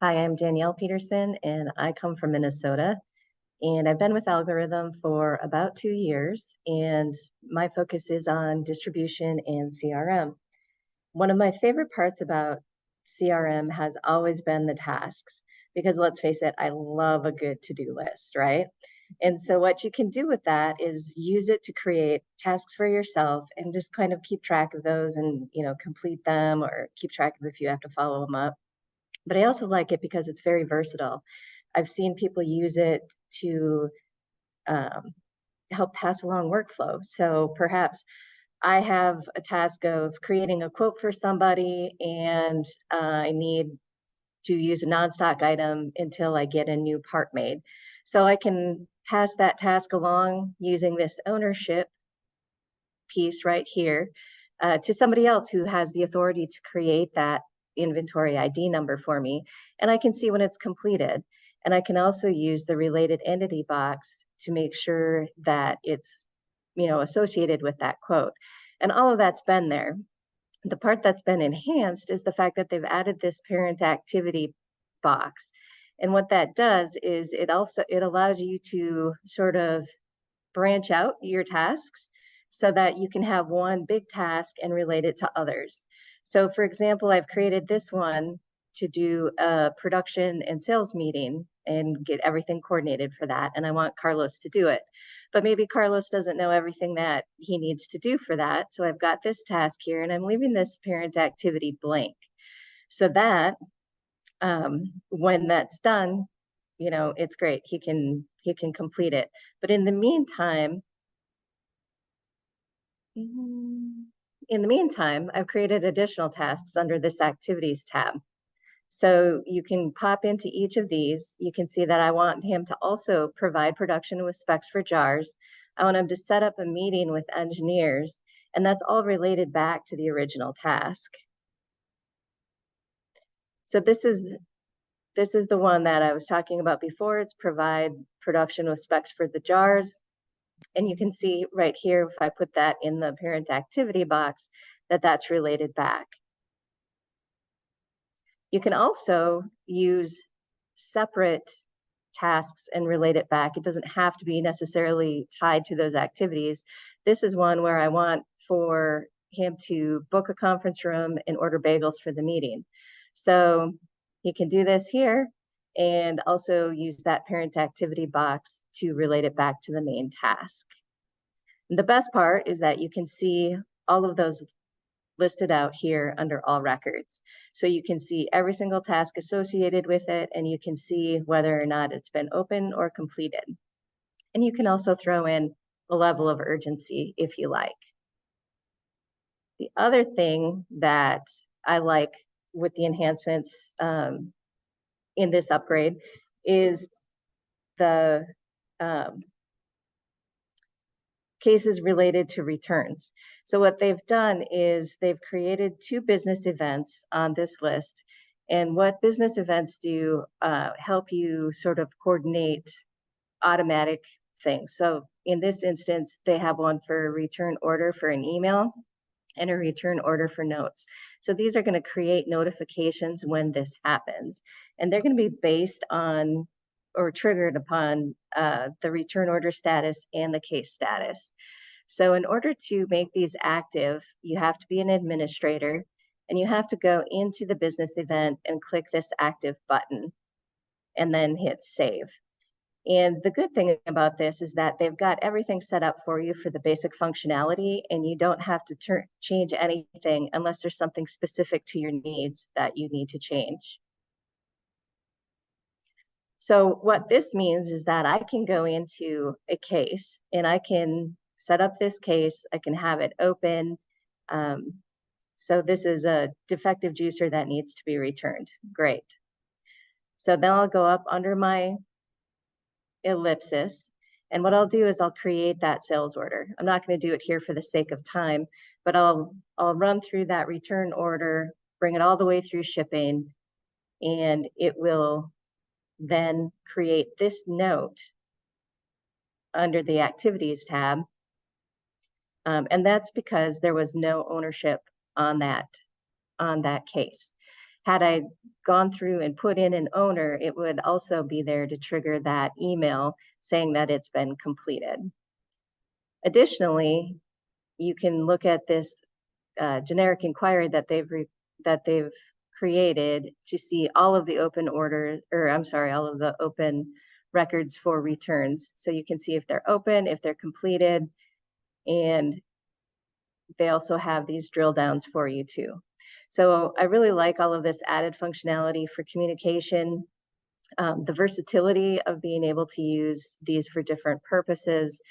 Hi, I'm Danielle Peterson, and I come from Minnesota. And I've been with Algorithm for about 2 years, and my focus is on distribution and CRM. One of my favorite parts about CRM has always been the tasks, because let's face it, I love a good to-do list, right? And so what you can do with that is use it to create tasks for yourself and just kind of keep track of those and, complete them or keep track of if you have to follow them up. But I also like it because it's very versatile. I've seen people use it to um, help pass along workflow. So perhaps I have a task of creating a quote for somebody, and I need to use a non-stock item until I get a new part made. So I can pass that task along using this ownership piece right here to somebody else who has the authority to create that inventory ID number for me. And I can see when it's completed. And I can also use the related entity box to make sure that it's, associated with that quote. And all of that's been there. The part that's been enhanced is the fact that they've added this parent activity box. And what that does is it allows you to sort of branch out your tasks so that you can have one big task and relate it to others. So for example, I've created this one to do a production and sales meeting and get everything coordinated for that. And I want Carlos to do it. But maybe Carlos doesn't know everything that he needs to do for that. So I've got this task here and I'm leaving this parent activity blank so that when that's done, it's great. He can complete it. But in the meantime, I've created additional tasks under this activities tab. So you can pop into each of these. You can see that I want him to also provide production with specs for jars. I want him to set up a meeting with engineers, and that's all related back to the original task. So this is the one that I was talking about before. It's provide production with specs for the jars. And you can see right here, if I put that in the parent activity box, that that's related back. You can also use separate tasks and relate it back. It doesn't have to be necessarily tied to those activities. This is one where I want for him to book a conference room and order bagels for the meeting. So he can do this here and also use that parent activity box to relate it back to the main task. And the best part is that you can see all of those listed out here under all records. So you can see every single task associated with it, and you can see whether or not it's been open or completed. And you can also throw in a level of urgency if you like. The other thing that I like with the enhancements in this upgrade is the cases related to returns. So what they've done is they've created 2 business events on this list. And what business events do help you sort of coordinate automatic things. So in this instance, they have one for a return order for an email and a return order for notes. So these are going to create notifications when this happens. And they're going to be based on or triggered upon the return order status and the case status. So in order to make these active, you have to be an administrator and you have to go into the business event and click this active button and then hit save. And the good thing about this is that they've got everything set up for you for the basic functionality, and you don't have to change anything unless there's something specific to your needs that you need to change. So what this means is that I can go into a case and I can set up this case. I can have it open. So this is a defective juicer that needs to be returned. Great. So then I'll go up under my ellipsis. And what I'll do is I'll create that sales order. I'm not going to do it here for the sake of time, but I'll run through that return order, bring it all the way through shipping, and it will then create this note under the activities tab. And that's because there was no ownership on that case. Had I gone through and put in an owner, it would also be there to trigger that email saying that it's been completed. Additionally, you can look at this generic inquiry that they've created to see all of the open orders, or I'm sorry, all of the open records for returns. So you can see if they're open, if they're completed, and they also have these drill downs for you too. So I really like all of this added functionality for communication, the versatility of being able to use these for different purposes,